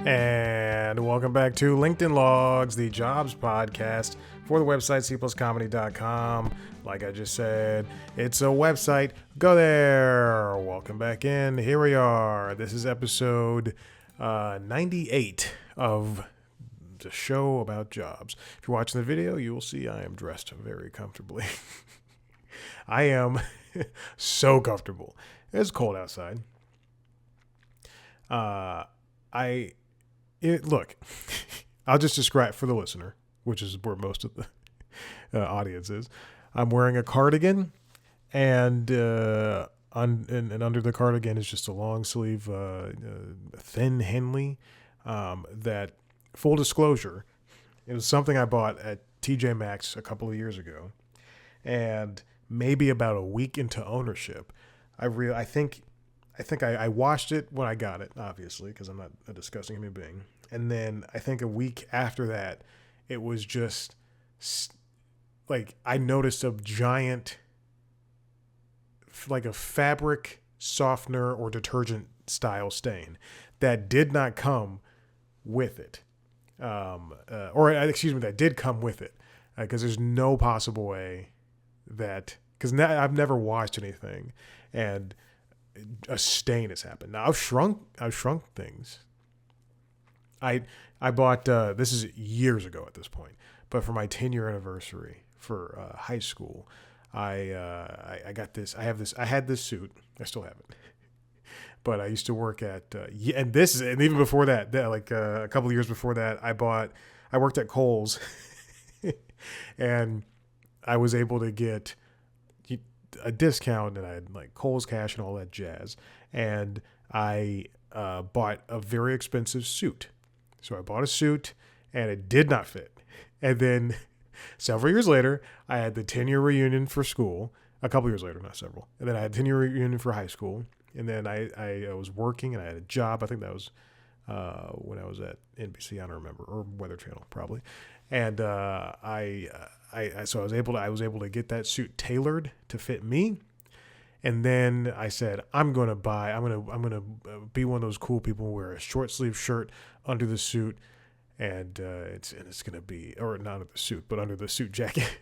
And welcome back to LinkedIn Logs, the jobs podcast for the website cpluscomedy.com. Like I just said, it's a website. Go there. Welcome back in. Here we are. This is episode 98 of the show about jobs. If you're watching the video, you will see I am dressed very comfortably. I am so comfortable. It's cold outside. Look, I'll just describe for the listener, which is where most of the audience is. I'm wearing a cardigan, and under the cardigan is just a long sleeve, thin Henley. That, full disclosure, it was something I bought at TJ Maxx a couple of years ago, and maybe about a week into ownership, I think I washed it when I got it, obviously, because I'm not a disgusting human being. And then I think a week after that, it was just like I noticed a giant, like a fabric softener or detergent style stain that did not come with it. That did come with it, because there's no possible way that, because now I've never washed anything and a stain has happened. Now I've shrunk things. I bought this is years ago at this point, but for my 10-year anniversary for high school, I got this. I had this suit. I still have it, but I used to work at and even before that, a couple of years before that, I worked at Kohl's, and I was able to get a discount, and I had like Kohl's Cash and all that jazz, and I bought a very expensive suit. So I bought a suit, and it did not fit. And then several years later, I had the 10-year reunion for school. A couple years later, not several. And then I had a 10-year reunion for high school. And then I was working, and I had a job. I think that was when I was at NBC. I don't remember, or Weather Channel probably. And I was able to get that suit tailored to fit me. And then I said, I'm gonna be one of those cool people who wear a short sleeve shirt under the suit, and it's gonna be, or not under the suit, but under the suit jacket.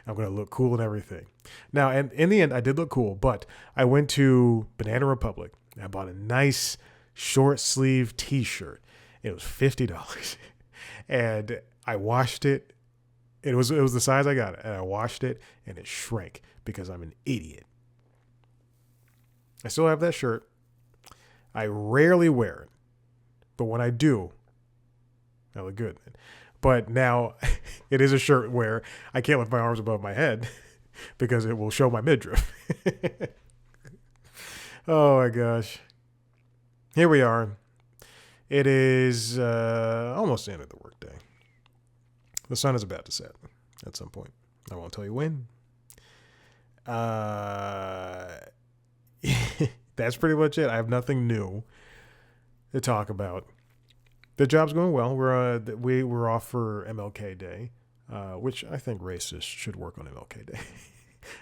I'm gonna look cool and everything. Now, and in the end, I did look cool, but I went to Banana Republic and I bought a nice short sleeve T-shirt. It was $50, and I washed it. It was the size I got it, and I washed it, and it shrank because I'm an idiot. I still have that shirt. I rarely wear it, but when I do, I look good. But now it is a shirt where I can't lift my arms above my head because it will show my midriff. Oh my gosh. Here we are. It is almost the end of the workday. The sun is about to set at some point. I won't tell you when. That's pretty much it. I have nothing new to talk about. The job's going well. We're off for MLK Day, which I think racists should work on MLK Day.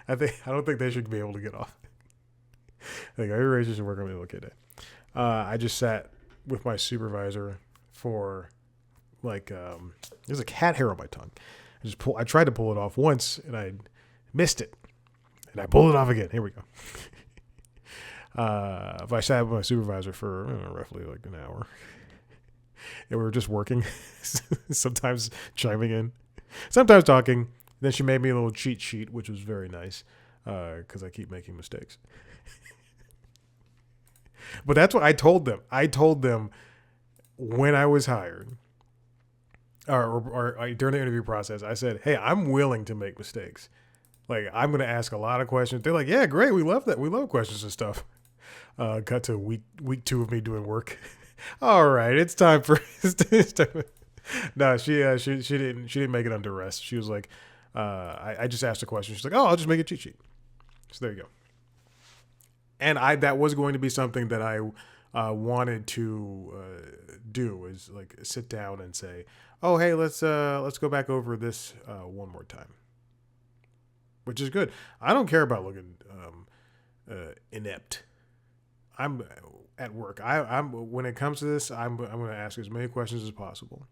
I don't think they should be able to get off. I think every racist should work on MLK Day. I just sat with my supervisor for there's a cat hair on my tongue. I tried to pull it off once and I missed it, and I pulled it off again. Here we go. If I sat with my supervisor for roughly like an hour, and we were just working, sometimes chiming in, sometimes talking. Then she made me a little cheat sheet, which was very nice, because I keep making mistakes. But that's what I told them. I told them when I was hired, or during the interview process, I said, "Hey, I'm willing to make mistakes. Like, I'm going to ask a lot of questions." They're like, "Yeah, great. We love that. We love questions and stuff." Cut to week 2 of me doing work. All right, it's time for. No, she didn't make it under rest. She was like, I just asked a question. She's like, "Oh, I'll just make a cheat sheet." So there you go. And that was going to be something that I wanted to do, is like sit down and say, "Oh, hey, let's go back over this one more time," which is good. I don't care about looking inept. at work. I'm when it comes to this, I'm going to ask as many questions as possible.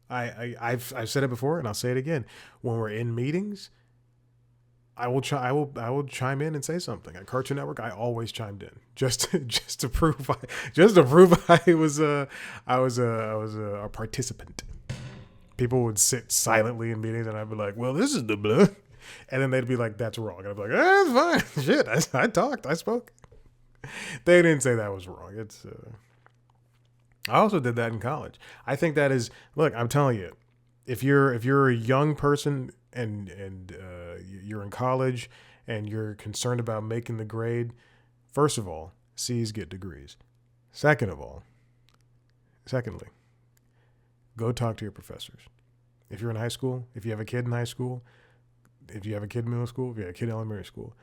I've said it before and I'll say it again. When we're in meetings, I will chime in and say something. At Cartoon Network, I always chimed in just to prove I was a participant. People would sit silently in meetings, and I'd be like, "Well, this is the blah," and then they'd be like, "That's wrong." And I'd be like, "It's fine. Shit, I talked, I spoke." They didn't say that was wrong. It's. I also did that in college. I think that is. Look, I'm telling you, if you're a young person and you're in college and you're concerned about making the grade, first of all, C's get degrees. Secondly, go talk to your professors. If you're in high school, if you have a kid in high school, if you have a kid in middle school, if you have a kid in elementary school,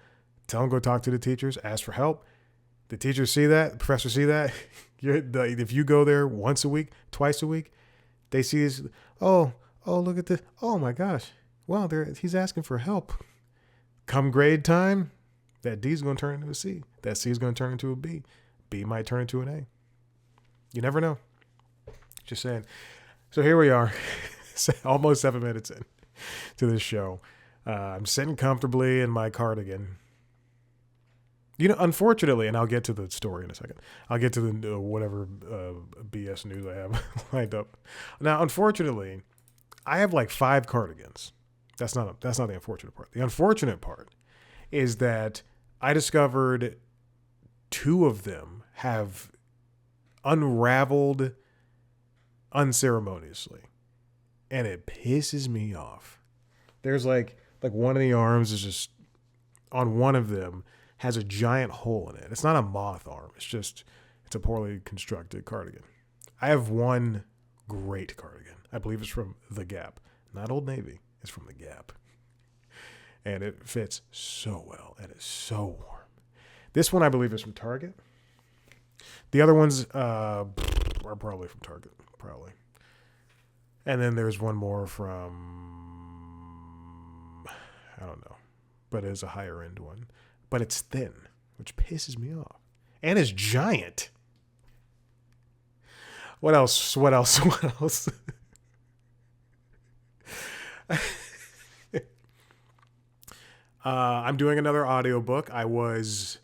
tell them go talk to the teachers, ask for help. The teachers see that, the professors see that. If you go there once a week, twice a week, they see this. Oh, look at this. Oh my gosh. Well, he's asking for help. Come grade time, that D is going to turn into a C. That C is going to turn into a B. B might turn into an A. You never know. Just saying. So here we are, almost 7 minutes in to this show. I'm sitting comfortably in my cardigan. Unfortunately, and I'll get to the story in a second. I'll get to the whatever BS news I have lined up. Now, unfortunately, I have like 5 cardigans. That's not the unfortunate part. The unfortunate part is that I discovered 2 of them have unraveled unceremoniously, and it pisses me off. There's like one of the arms is just on one of them has a giant hole in it. It's not a moth arm. It's a poorly constructed cardigan. I have one great cardigan. I believe it's from The Gap, not Old Navy. It's from The Gap. And it fits so well and it's so warm. This one I believe is from Target. The other ones are probably from Target, probably. And then there's one more from, I don't know, but it's a higher end one. But it's thin, which pisses me off. And it's giant. What else? I'm doing another audiobook. I was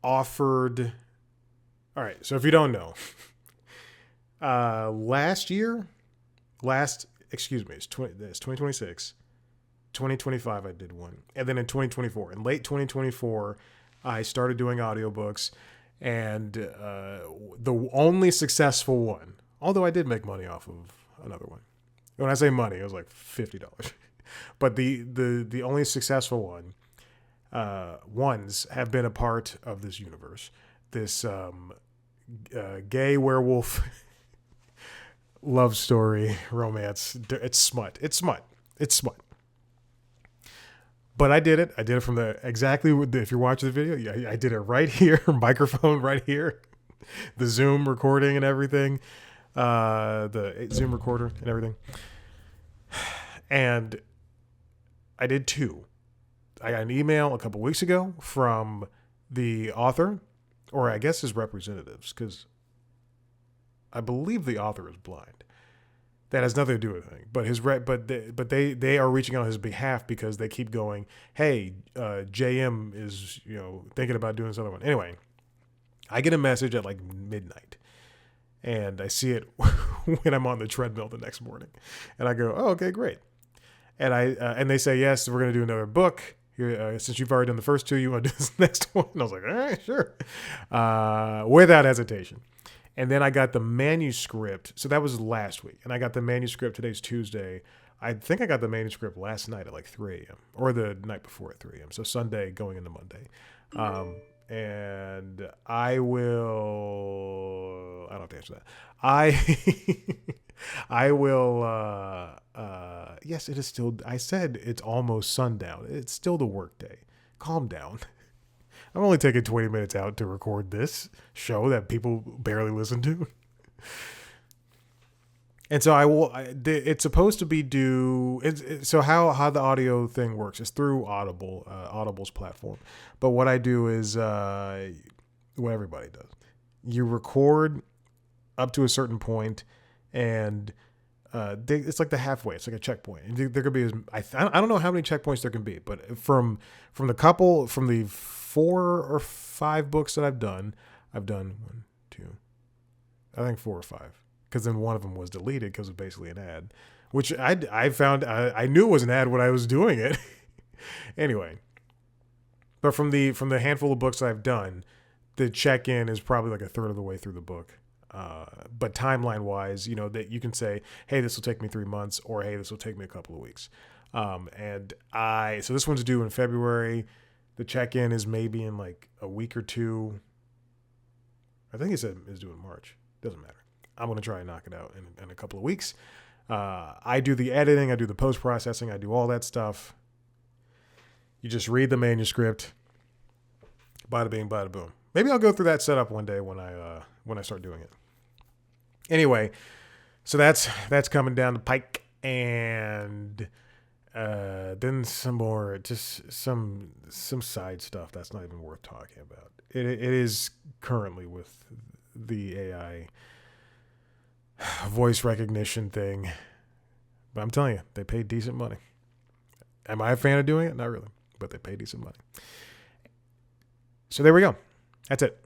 offered. All right. So if you don't know, it's 2026. 2025 I did one, and then in 2024, in late 2024, I started doing audiobooks, and the only successful one, although I did make money off of another one. When I say money, it was like $50, but the only successful ones have been a part of this universe, this gay werewolf love story romance. It's smut. But I did it. I did it from if you're watching the video, I did it right here, microphone right here, the Zoom recording and everything, the Zoom recorder and everything. And I did 2. I got an email a couple weeks ago from the author, or I guess his representatives, because I believe the author is blind. That has nothing to do with anything. But they are reaching out on his behalf because they keep going, hey, JM is thinking about doing this other one. Anyway, I get a message at like midnight, and I see it when I'm on the treadmill the next morning, and I go, oh, okay, great. And and they say, yes, we're going to do another book. Since you've already done the first 2, you want to do this next one? And I was like, all right, sure, without hesitation. And then I got the manuscript. So that was last week. And I got the manuscript. Today's Tuesday. I think I got the manuscript last night at like 3 a.m. or the night before at 3 a.m. So Sunday going into Monday. And I don't have to answer that. I will, yes, it is still, I said it's almost sundown. It's still the work day. Calm down. I'm only taking 20 minutes out to record this show that people barely listen to. And so it's supposed to be so how the audio thing works is through Audible, Audible's platform. But what I do is what everybody does. you record up to a certain point, and it's like the halfway. It's like a checkpoint. There could be I don't know how many checkpoints there can be, but from the 4 or 5 books that I've done one, two, I think 4 or 5, because then one of them was deleted because it was basically an ad, which I found I knew it was an ad when I was doing it. Anyway, but from the handful of books I've done, the check-in is probably like a third of the way through the book. But timeline wise, that you can say, hey, this will take me 3 months, or hey, this will take me a couple of weeks. So this one's due in February. The check-in is maybe in like a week or two. I think he said it's due in March. Doesn't matter. I'm going to try and knock it out in a couple of weeks. I do the editing. I do the post-processing. I do all that stuff. You just read the manuscript. Bada bing, bada boom. Maybe I'll go through that setup one day when I start doing it. Anyway, so that's coming down the pike, and then some more, just some side stuff that's not even worth talking about. It is currently with the AI voice recognition thing, but I'm telling you, they pay decent money. Am I a fan of doing it? Not really, but they pay decent money. So there we go. That's it.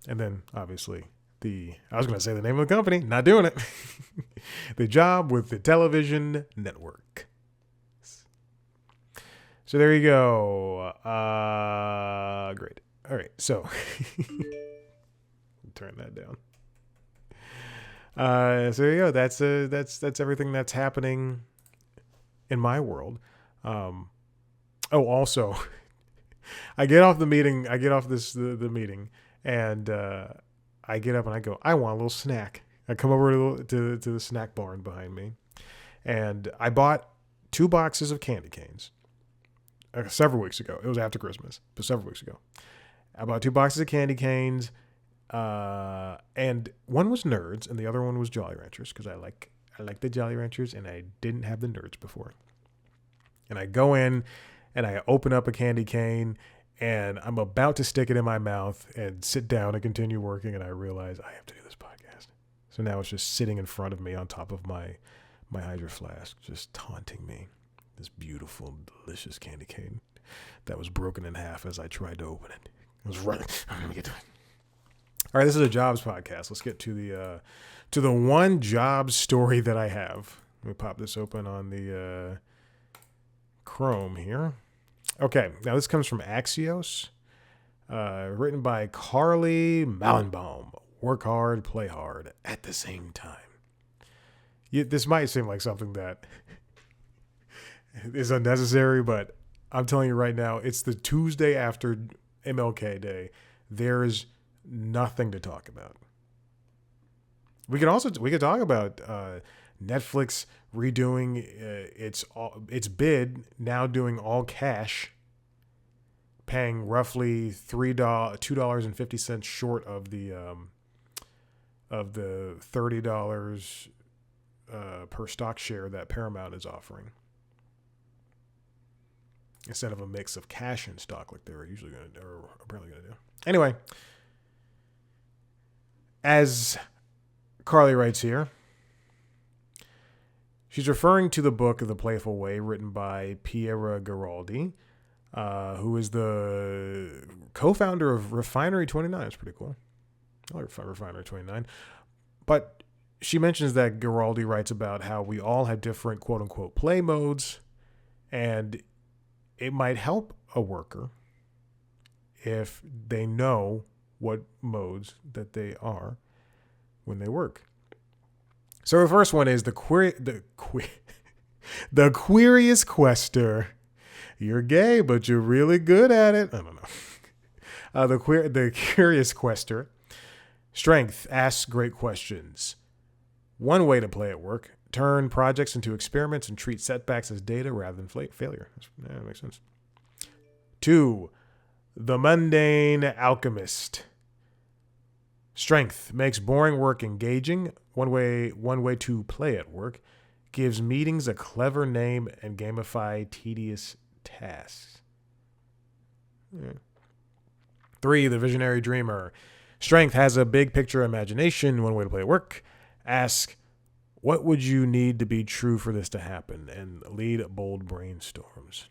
And then obviously I was going to say the name of the company, not doing it. The Job with the Television Network. So there you go. Great. All right. So turn that down. So there you go. That's everything that's happening in my world. Also, I get off the meeting. I get off the meeting, and I get up and I go, I want a little snack. I come over to the snack barn behind me, and I bought 2 boxes of candy canes several weeks ago. It was after Christmas, but several weeks ago. I bought 2 boxes of candy canes, and one was Nerds, and the other one was Jolly Ranchers, because I like the Jolly Ranchers, and I didn't have the Nerds before. And I go in, and I open up a candy cane, and I'm about to stick it in my mouth and sit down and continue working, and I realize I have to do this podcast. So now it's just sitting in front of me on top of my Hydro Flask, just taunting me. This beautiful, delicious candy cane that was broken in half as I tried to open it. I was right. I'm gonna get to it. All right, this is a jobs podcast. Let's get to the one job story that I have. Let me pop this open on the Chrome here. Okay, now this comes from Axios, written by Carly Mallenbaum. Work hard, play hard at the same time. This might seem like something that is unnecessary, but I'm telling you right now, it's the Tuesday after MLK Day. There's nothing to talk about. We could talk about Netflix redoing its bid, now doing all cash, paying roughly $2.50 short of the $30 per stock share that Paramount is offering, instead of a mix of cash and stock like they're usually going to, or apparently going to do. Anyway, as Carly writes here, she's referring to the book The Playful Way, written by Piera Giraldi, who is the co-founder of Refinery 29. It's pretty cool. I like Refinery 29. But she mentions that Giraldi writes about how we all have different quote-unquote play modes, and it might help a worker if they know what modes that they are when they work. So the first one is the Queeriest Quester. You're gay, but you're really good at it. I don't know. The Curious Quester. Strength. Asks great questions. One way to play at work. Turn projects into experiments and treat setbacks as data rather than failure. That makes sense. 2. The Mundane Alchemist. Strength. Makes boring work engaging. One way to play at work. Gives meetings a clever name and gamify tedious tasks. 3. The Visionary Dreamer. Strength has a big picture imagination. One way to play at work. Ask, what would you need to be true for this to happen? And lead bold brainstorms.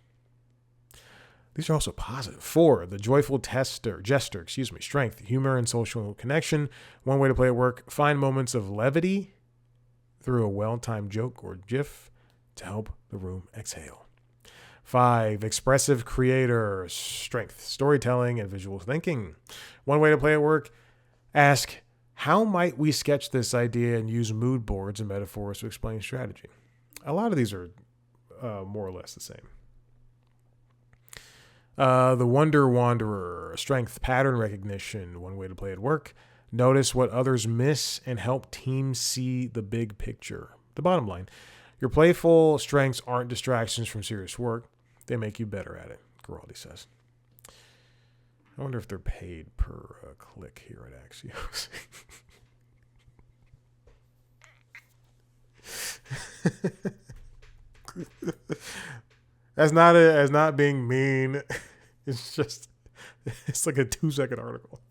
These are also positive. 4, the joyful jester, strength, humor, and social connection. One way to play at work. Find moments of levity through a well-timed joke or gif to help the room exhale. 5, expressive creator, strength, storytelling, and visual thinking. One way to play at work. Ask, how might we sketch this idea and use mood boards and metaphors to explain strategy? A lot of these are more or less the same. The Wonder Wanderer, strength, pattern recognition. One way to play at work. Notice what others miss and help teams see the big picture. The bottom line, your playful strengths aren't distractions from serious work. They make you better at it, Giraldi says. I wonder if they're paid per click here at Axios. That's not being mean. It's like a 2-second article.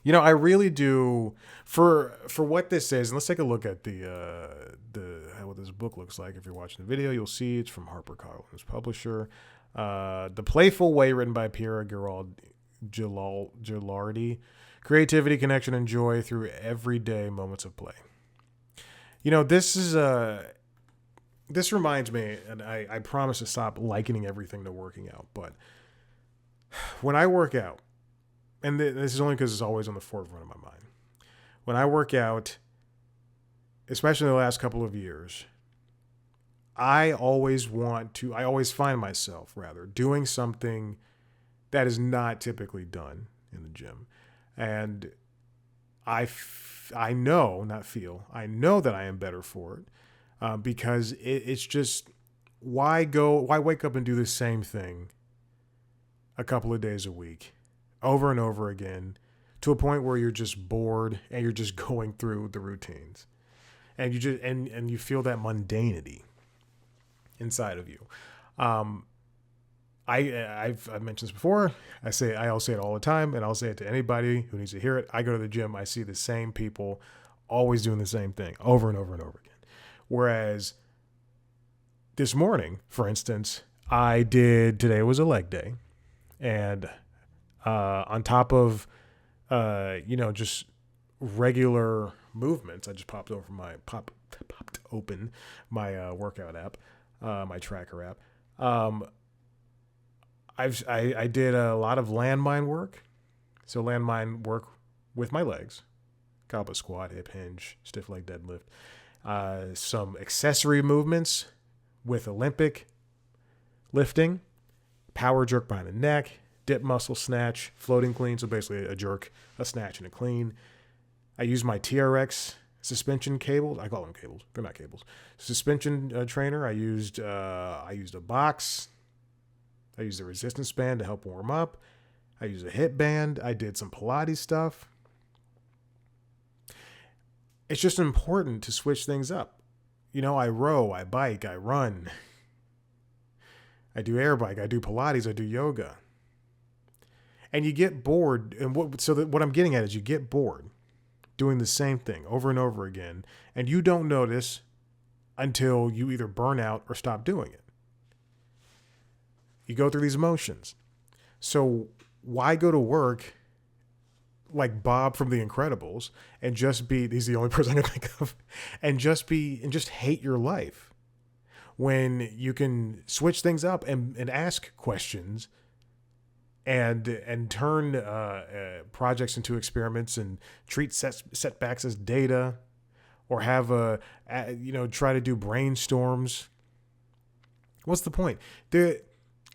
I really do for what this is. And let's take a look at what this book looks like. If you're watching the video, you'll see it's from HarperCollins publisher. The Playful Way, written by Piera Gilardi. Creativity, connection, and joy through everyday moments of play. This reminds me, and I promise to stop likening everything to working out, but when I work out, and this is only because it's always on the forefront of my mind. When I work out, especially in the last couple of years, I always find myself, doing something that is not typically done in the gym. And I know that I am better for it because it's just, why wake up and do the same thing a couple of days a week over and over again to a point where you're just bored and you're just going through the routines and you just and you feel that mundanity inside of you. I've mentioned this before. I'll say it all the time, and I'll say it to anybody who needs to hear it. I go to the gym, I see the same people always doing the same thing over and over and over again. Whereas this morning, for instance, today was a leg day, and on top of just regular movements, I just popped open my workout app, my tracker app. I did a lot of landmine work. So landmine work with my legs, goblet squat, hip hinge, stiff leg deadlift, some accessory movements with Olympic lifting, power jerk behind the neck, dip muscle snatch, floating clean. So basically a jerk, a snatch, and a clean. I use my TRX suspension cables. I call them cables. They're not cables. Suspension trainer. I used a box. I used a resistance band to help warm up. I used a hip band. I did some Pilates stuff. It's just important to switch things up. I row, I bike, I run. I do air bike, I do Pilates, I do yoga. And you get bored. And what I'm getting at is you get bored doing the same thing over and over again. And you don't notice until you either burn out or stop doing it. You go through these motions. So why go to work like Bob from The Incredibles and he's the only person I can think of, and just hate your life when you can switch things up and ask questions and turn projects into experiments and treat setbacks as data, or have try to do brainstorms. What's the point?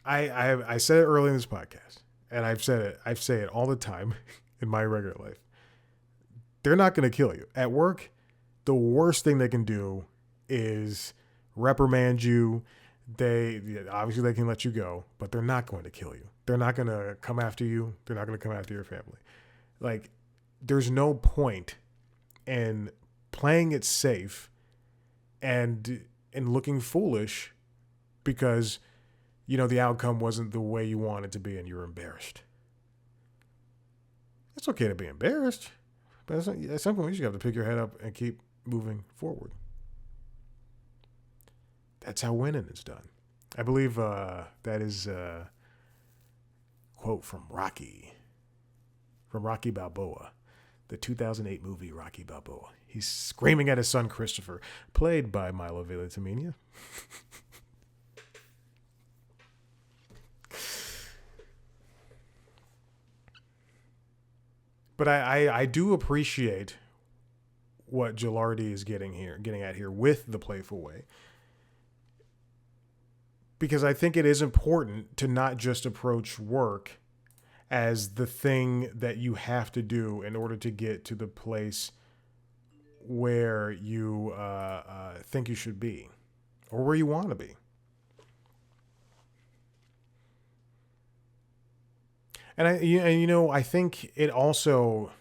I said it early in this podcast, and I say it all the time in my regular life. They're not going to kill you. At work, the worst thing they can do is reprimand you. They can let you go, but they're not going to kill you. They're not going to come after you. They're not going to come after your family. Like, there's no point in playing it safe and looking foolish because the outcome wasn't the way you wanted it to be and you're embarrassed. It's okay to be embarrassed, but at some point you just have to pick your head up and keep moving forward. That's how winning is done. I believe that is a quote from Rocky Balboa, the 2008 movie Rocky Balboa. He's screaming at his son Christopher, played by Milo Ventimiglia. But I do appreciate what Gilardi is getting at here with the playful way. Because I think it is important to not just approach work as the thing that you have to do in order to get to the place where you think you should be or where you want to be. And I think it also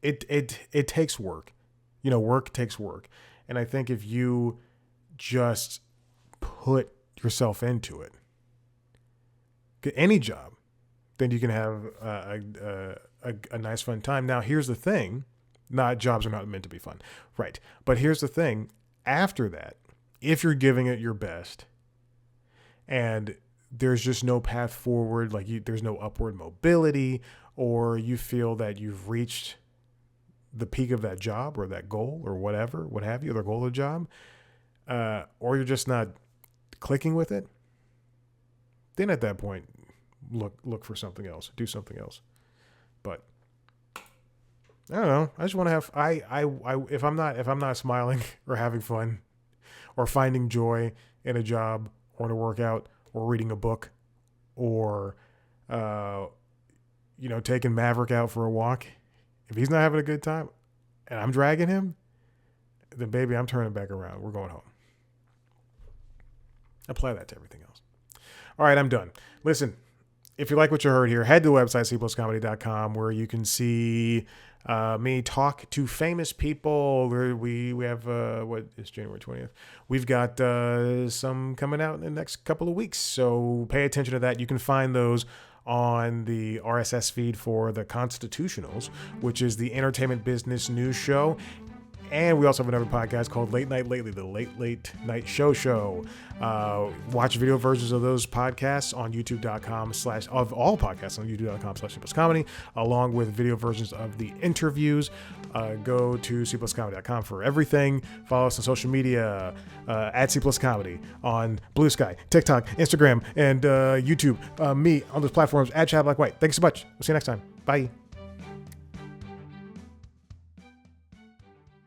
it takes work. Work takes work. And I think if you just put yourself into it, any job, then you can have a nice fun time. Now, here's the thing. Jobs are not meant to be fun. Right. But here's the thing. After that, if you're giving it your best and there's just no path forward, there's no upward mobility, or you feel that you've reached the peak of that job or that goal or whatever, what have you, the goal of the job, or you're just not clicking with it, then at that point, look for something else, do something else. But I don't know. I just want to have if I'm not smiling or having fun or finding joy in a job or in a workout or reading a book or taking Maverick out for a walk, if he's not having a good time and I'm dragging him, then baby, I'm turning back around. We're going home. Apply that to everything else. All right, I'm done. Listen, if you like what you heard here, head to the website, cpluscomedy.com, where you can see me talk to famous people. We have, what is January 20th? We've got some coming out in the next couple of weeks, so pay attention to that. You can find those on the RSS feed for The Constitutionals, which is the entertainment business news show. And we also have another podcast called Late Night Lately, the Late Night Show. Watch video versions of those podcasts on youtube.com of all podcasts on youtube.com/cpluscomedy, along with video versions of the interviews. Go to cpluscomedy.com for everything. Follow us on social media at cpluscomedy on Blue Sky, TikTok, Instagram, and YouTube. Me on those platforms at Chad Black White. Thanks so much. We'll see you next time. Bye.